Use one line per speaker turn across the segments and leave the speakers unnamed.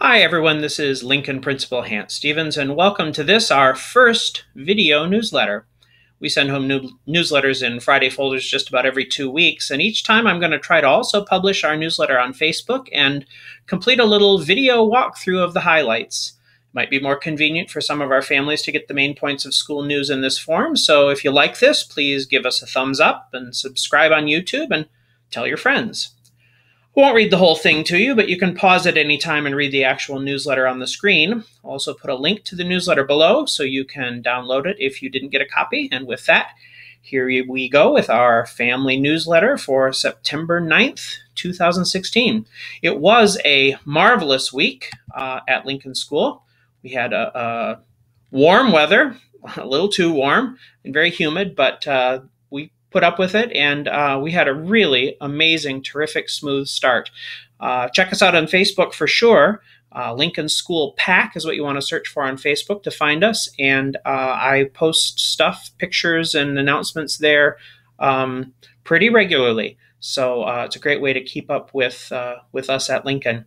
Hi everyone, this is Lincoln Principal Hant Stevens, and welcome to this, our first video newsletter. We send home newsletters in Friday folders just about every 2 weeks, and each time I'm going to try to also publish our newsletter on Facebook and complete a little video walkthrough of the highlights. It might be more convenient for some of our families to get the main points of school news in this form, so if you like this, please give us a thumbs up and subscribe on YouTube and tell your friends. I won't read the whole thing to you, but you can pause at any time and read the actual newsletter on the screen. I'll also put a link to the newsletter below so you can download it if you didn't get a copy. And with that, here we go with our family newsletter for September 9th, 2016. It was a marvelous week at Lincoln School. We had a warm weather, a little too warm and very humid, but we put up with it, and we had a really amazing, terrific, smooth start. Check us out on Facebook for sure. Lincoln School PAC is what you want to search for on Facebook to find us, and I post stuff, pictures, and announcements there pretty regularly. So it's a great way to keep up with us at Lincoln.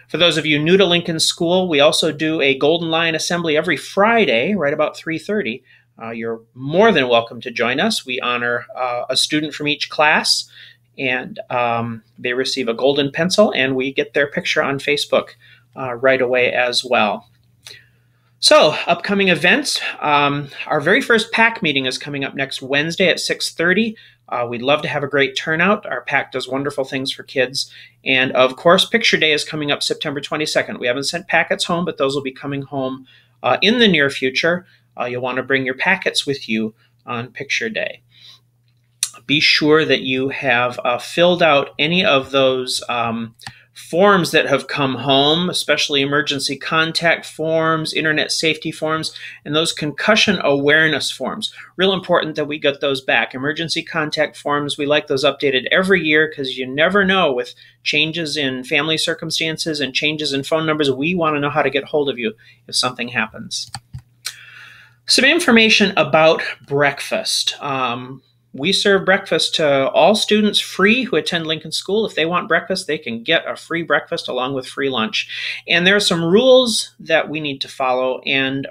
For those of you new to Lincoln School, we also do a Golden Lion Assembly every Friday, right about 3:30. You're more than welcome to join us. We honor a student from each class, and they receive a golden pencil, and we get their picture on Facebook right away as well. So, upcoming events. Our very first PAC meeting is coming up next Wednesday at 6:30. We'd love to have a great turnout. Our PAC does wonderful things for kids. And of course, Picture Day is coming up September 22nd. We haven't sent packets home, but those will be coming home in the near future. You'll want to bring your packets with you on Picture Day. Be sure that you have filled out any of those forms that have come home, especially emergency contact forms, internet safety forms, and those concussion awareness forms. Real important that we get those back. Emergency contact forms, we like those updated every year because you never know with changes in family circumstances and changes in phone numbers. We want to know how to get hold of you if something happens. Some information about breakfast. We serve breakfast to all students free who attend Lincoln School. If they want breakfast, they can get a free breakfast along with free lunch. And there are some rules that we need to follow, and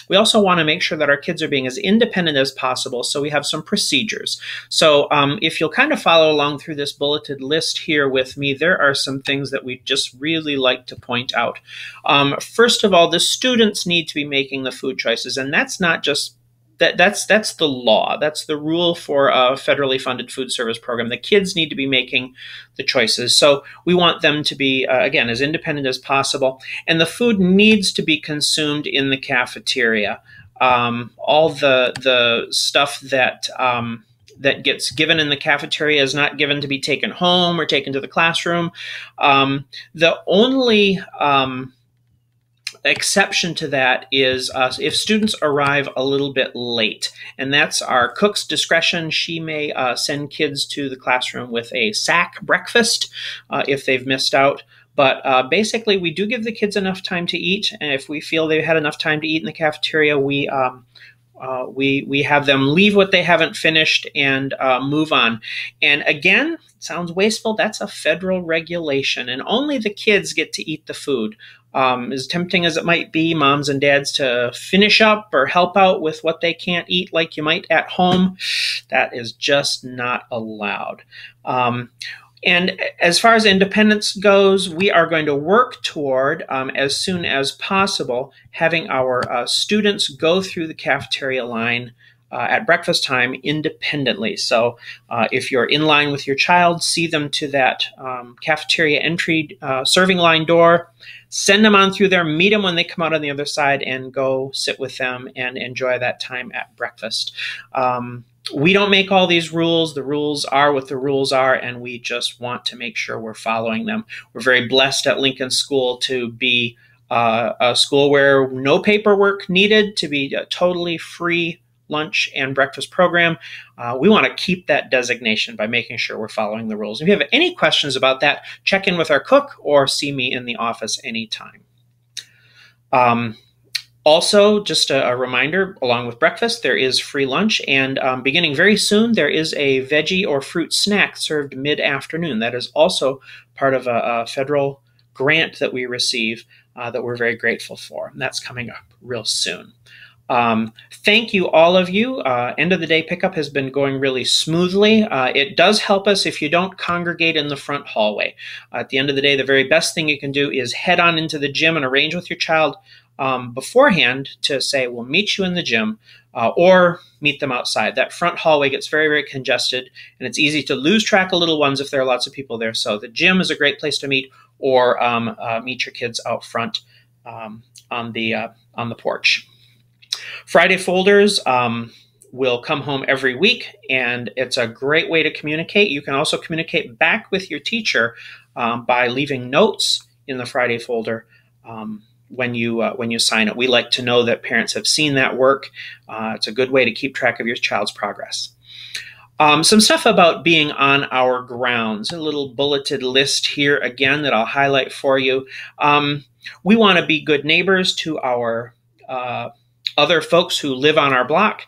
we also want to make sure that our kids are being as independent as possible, so we have some procedures. So if you'll kind of follow along through this bulleted list here with me, there are some things that we just really like to point out. First of all, the students need to be making the food choices, and that's not just that's the law. That's the rule for a federally funded food service program. The kids need to be making the choices. So we want them to be, again, as independent as possible. And the food needs to be consumed in the cafeteria. All the stuff that gets given in the cafeteria is not given to be taken home or taken to the classroom. The only exception to that is if students arrive a little bit late, and that's our cook's discretion. She may send kids to the classroom with a sack breakfast if they've missed out. But basically, we do give the kids enough time to eat, and if we feel they've had enough time to eat in the cafeteria, we have them leave what they haven't finished and move on. And again, sounds wasteful. That's a federal regulation, and only the kids get to eat the food. As tempting as it might be, moms and dads, to finish up or help out with what they can't eat like you might at home, that is just not allowed. And as far as independence goes, we are going to work toward, as soon as possible, having our students go through the cafeteria line at breakfast time independently. So if you're in line with your child, see them to that cafeteria entry serving line door, send them on through there, meet them when they come out on the other side, and go sit with them and enjoy that time at breakfast. We don't make all these rules. The rules are what the rules are, and we just want to make sure we're following them. We're very blessed at Lincoln School to be a school where no paperwork needed, to be a totally free lunch and breakfast program. We want to keep that designation by making sure we're following the rules. If you have any questions about that, check in with our cook or see me in the office anytime. Also, just a reminder, along with breakfast, there is free lunch, and beginning very soon, there is a veggie or fruit snack served mid-afternoon. That is also part of a federal grant that we receive that we're very grateful for. And that's coming up real soon. Thank you, all of you. End of the day pickup has been going really smoothly. It does help us if you don't congregate in the front hallway. At the end of the day, the very best thing you can do is head on into the gym and arrange with your child beforehand to say, we'll meet you in the gym or meet them outside. That front hallway gets very, very congested, and it's easy to lose track of little ones if there are lots of people there. So the gym is a great place to meet, or meet your kids out front on the porch. Friday folders will come home every week, and it's a great way to communicate. You can also communicate back with your teacher by leaving notes in the Friday folder when you sign it. We like to know that parents have seen that work. It's a good way to keep track of your child's progress. Some stuff about being on our grounds, a little bulleted list here again that I'll highlight for you. We want to be good neighbors to our other folks who live on our block,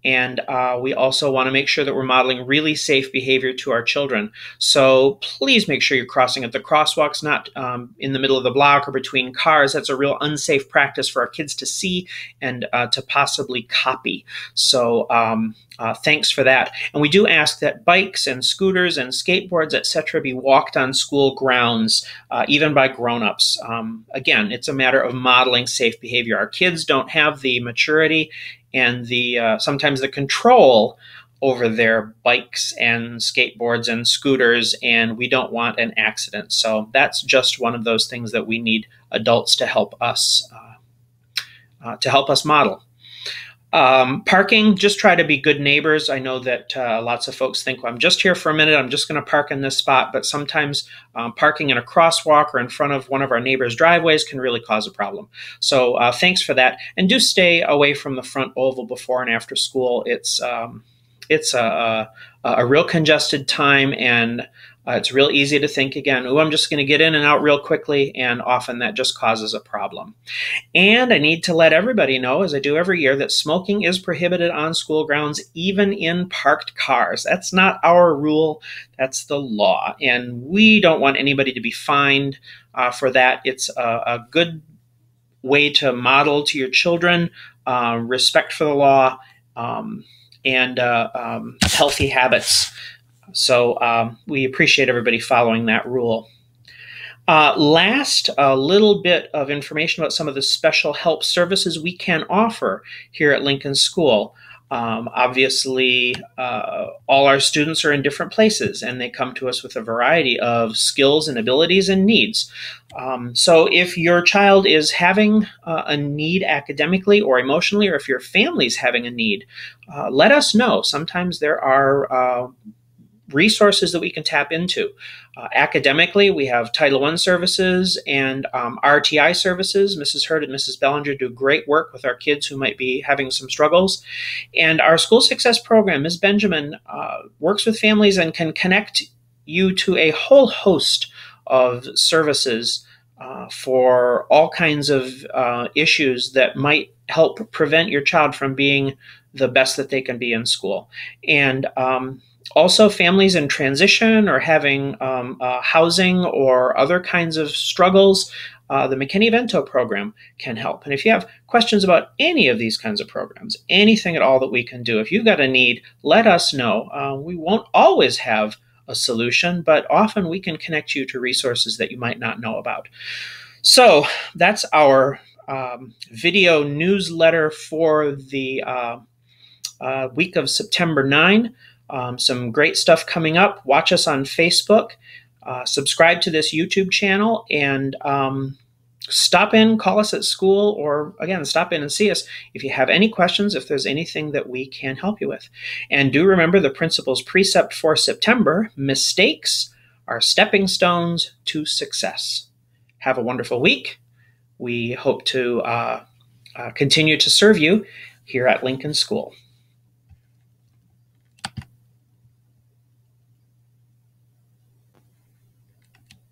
and we also want to make sure that we're modeling really safe behavior to our children. So please make sure you're crossing at the crosswalks, not in the middle of the block or between cars. That's a real unsafe practice for our kids to see and to possibly copy. So thanks for that. And we do ask that bikes and scooters and skateboards, etc., be walked on school grounds, even by grown-ups. Again, it's a matter of modeling safe behavior. Our kids don't have the maturity and sometimes the control over their bikes and skateboards and scooters, and we don't want an accident. So that's just one of those things that we need adults to help us model. Parking, just try to be good neighbors. I know that lots of folks think, well, I'm just here for a minute, I'm just going to park in this spot, but sometimes parking in a crosswalk or in front of one of our neighbors' driveways can really cause a problem. So thanks for that. And do stay away from the front oval before and after school. It's a real congested time, and it's real easy to think again, oh, I'm just going to get in and out real quickly, and often that just causes a problem. And I need to let everybody know, as I do every year, that smoking is prohibited on school grounds, even in parked cars. That's not our rule, that's the law. And we don't want anybody to be fined for that. It's a good way to model to your children respect for the law and healthy habits. So we appreciate everybody following that rule. Last, a little bit of information about some of the special help services we can offer here at Lincoln School. Obviously, all our students are in different places, and they come to us with a variety of skills and abilities and needs. So if your child is having a need academically or emotionally, or if your family's having a need, let us know. Sometimes there are resources that we can tap into. Academically, we have Title I services and RTI services. Mrs. Hurd and Mrs. Bellinger do great work with our kids who might be having some struggles. And our school success program, Ms. Benjamin, works with families and can connect you to a whole host of services for all kinds of issues that might help prevent your child from being the best that they can be in school. And also, families in transition or having housing or other kinds of struggles, the McKinney-Vento program can help. And if you have questions about any of these kinds of programs, anything at all that we can do, if you've got a need, let us know. We won't always have a solution, but often we can connect you to resources that you might not know about. So that's our video newsletter for the week of September 9. Some great stuff coming up. Watch us on Facebook. Subscribe to this YouTube channel, and stop in, call us at school, or again, stop in and see us if you have any questions, if there's anything that we can help you with. And do remember the principal's precept for September: mistakes are stepping stones to success. Have a wonderful week. We hope to continue to serve you here at Lincoln School.